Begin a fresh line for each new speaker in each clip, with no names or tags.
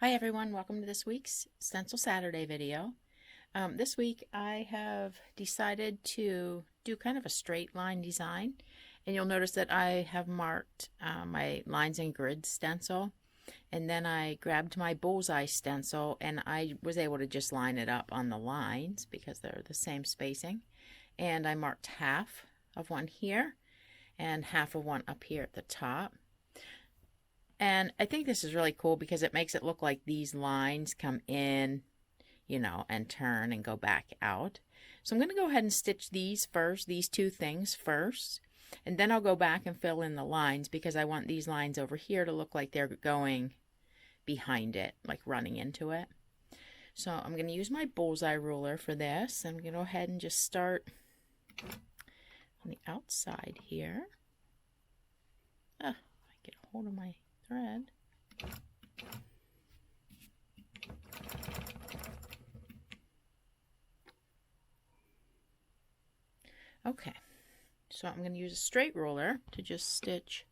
Hi everyone, welcome to this week's Stencil Saturday video. This week I have decided to do kind of a straight line design, and you'll notice that I have marked my lines and grid stencil, and then I grabbed my Bullseye stencil and I was able to just line it up on the lines because they're the same spacing, and I marked half of one here and half of one up here at the top. And I think this is really cool because it makes it look like these lines come in, and turn and go back out. So I'm going to go ahead and stitch these first, these two things first, and then I'll go back and fill in the lines because I want these lines over here to look like they're going behind it, like running into it. So I'm going to use my Bullseye ruler for this. I'm going to go ahead and just start on the outside here. I get a hold of my thread. Okay, so I'm going to use a straight ruler to just stitch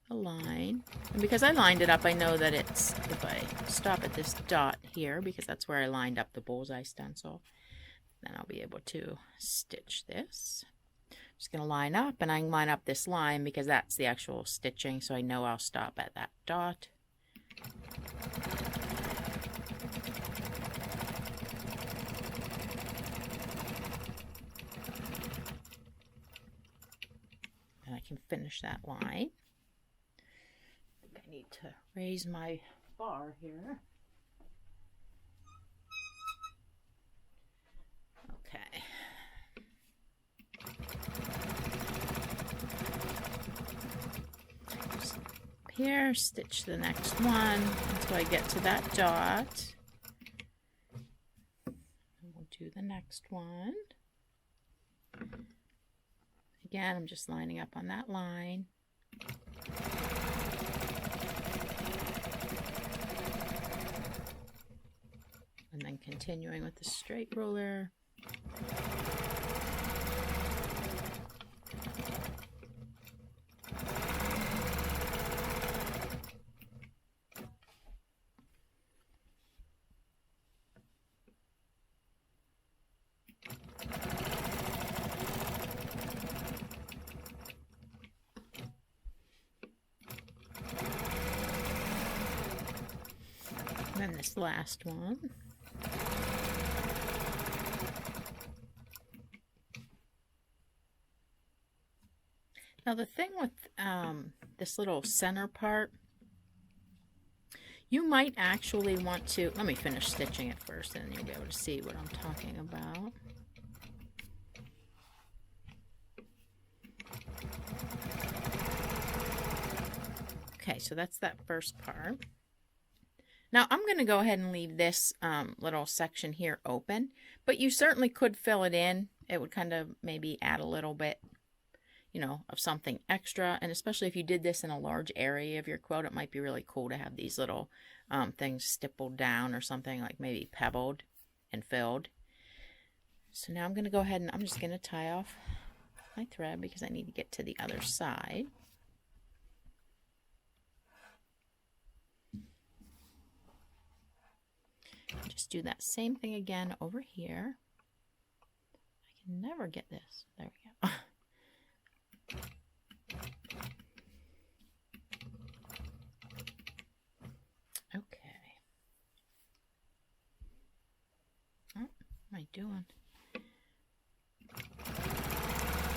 a line. And because I lined it up, I know that it's, if I stop at this dot here, because that's where I lined up the Bullseye stencil, then I'll be able to stitch this. Just going to line up, and I can line up this line because that's the actual stitching, so I know I'll stop at that dot. And I can finish that line. I need to raise my bar here. Okay. Here, stitch the next one until I get to that dot. And we'll do the next one. Again, I'm just lining up on that line. And then continuing with the straight ruler. And then this last one. Now the thing with this little center part, you might actually want to, let me finish stitching it first and then you'll be able to see what I'm talking about. Okay, so that's that first part. Now I'm going to go ahead and leave this little section here open, but you certainly could fill it in. It would kind of maybe add a little bit, of something extra, and especially if you did this in a large area of your quilt, it might be really cool to have these little things stippled down or something, like maybe pebbled and filled. So now I'm going to go ahead and I'm just going to tie off my thread because I need to get to the other side. Just do that same thing again over here. I can never get this. There we go. Okay. Oh, what am I doing?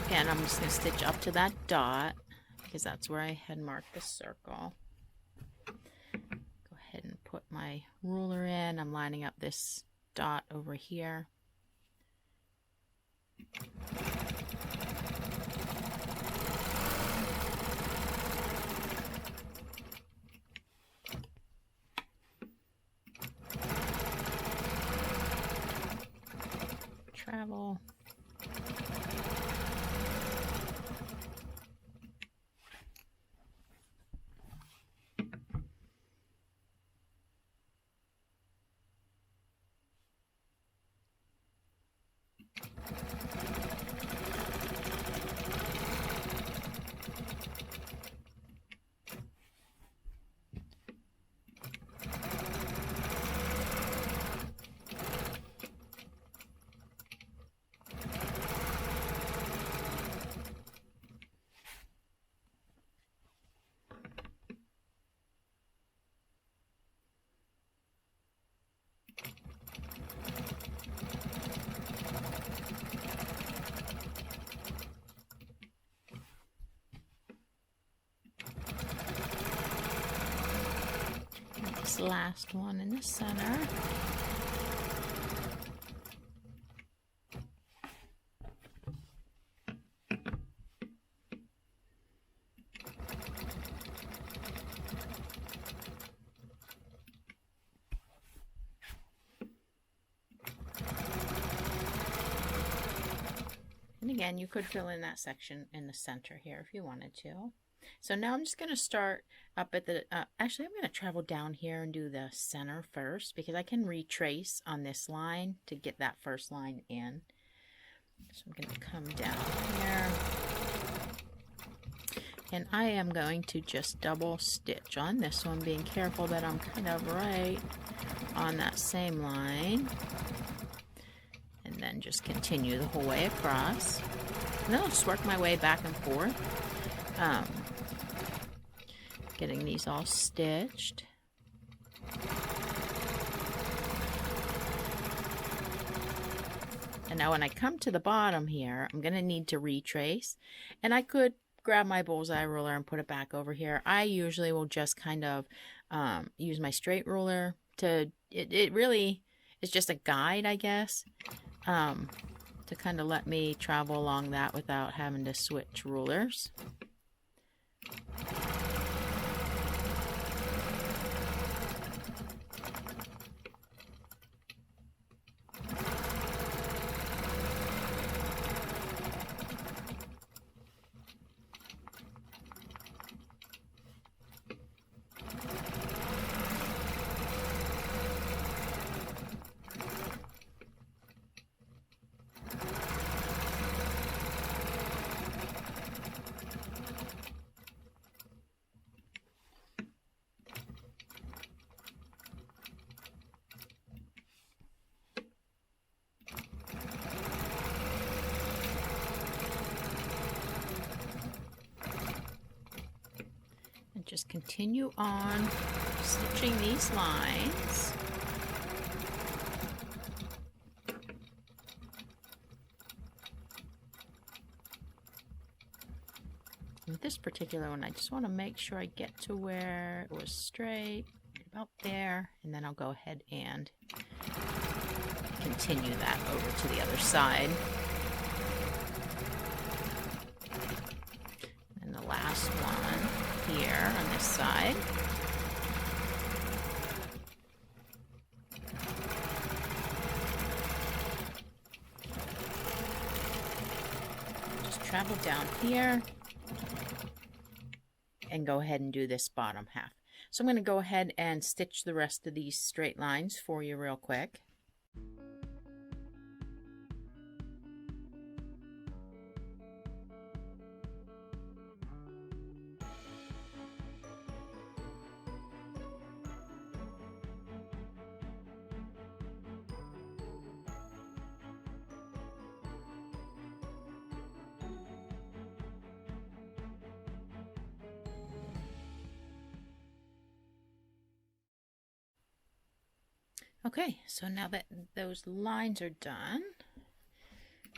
Again, I'm just going to stitch up to that dot because that's where I had marked the circle. Go ahead and put my ruler in. I'm lining up this dot over here. Travel. this last one in the center. And again, you could fill in that section in the center here if you wanted to. So now I'm just going to start up at the, actually I'm going to travel down here and do the center first because I can retrace on this line to get that first line in. So I'm going to come down here. And I am going to just double stitch on this one, being careful that I'm kind of right on that same line. And then just continue the whole way across. And then I'll just work my way back and forth. Getting these all stitched. And now when I come to the bottom here, I'm going to need to retrace. And I could grab my bullseye ruler and put it back over here. I usually will just kind of use my straight ruler to, it really is just a guide, I guess, to kind of let me travel along that without having to switch rulers. Just continue on stitching these lines. With this particular one, I just want to make sure I get to where it was straight, about there, and then I'll go ahead and continue that over to the other side. And the last one here on this side. Just travel down here and go ahead and do this bottom half. So I'm going to go ahead and stitch the rest of these straight lines for you real quick. Okay, so now that those lines are done,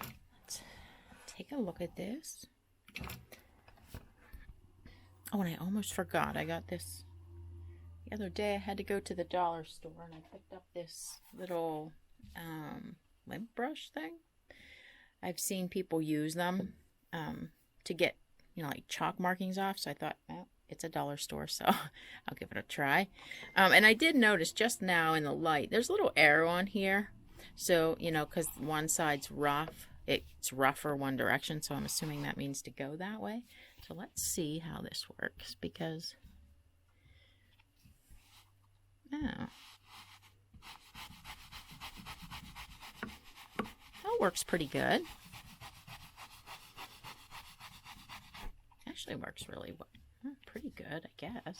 let's take a look at this. Oh, and I almost forgot. I got this the other day. I had to go to the dollar store and I picked up this little lint brush thing. I've seen people use them to get, you know, like chalk markings off. So I thought, well, it's a dollar store, so I'll give it a try. And I did notice just now in the light, there's a little arrow on here. So, you know, because one side's rough, it's rougher one direction. So I'm assuming that means to go that way. So let's see how this works, because, oh, that works pretty good. Actually works really well. Pretty good, I guess.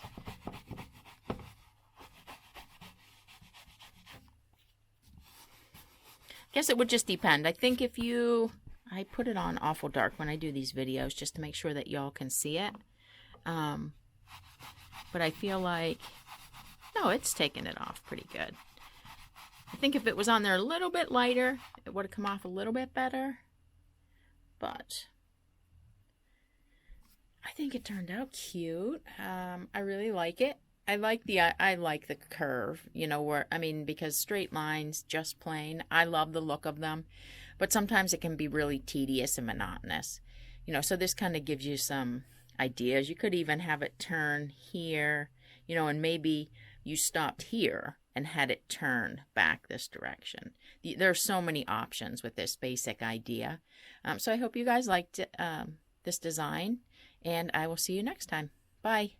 Guess it would just depend. I think if you, I put it on awful dark when I do these videos just to make sure that y'all can see it. But I feel like, no, it's taken it off pretty good. I think if it was on there a little bit lighter, it would have come off a little bit better. But I think it turned out cute. I really like it. I like the curve, you know, where I mean because straight lines just plain, I love the look of them, but sometimes it can be really tedious and monotonous. You know, so this kind of gives you some ideas. You could even have it turn here, you know, and maybe you stopped here and had it turn back this direction. There are so many options with this basic idea. So I hope you guys liked this design, and I will see you next time. Bye.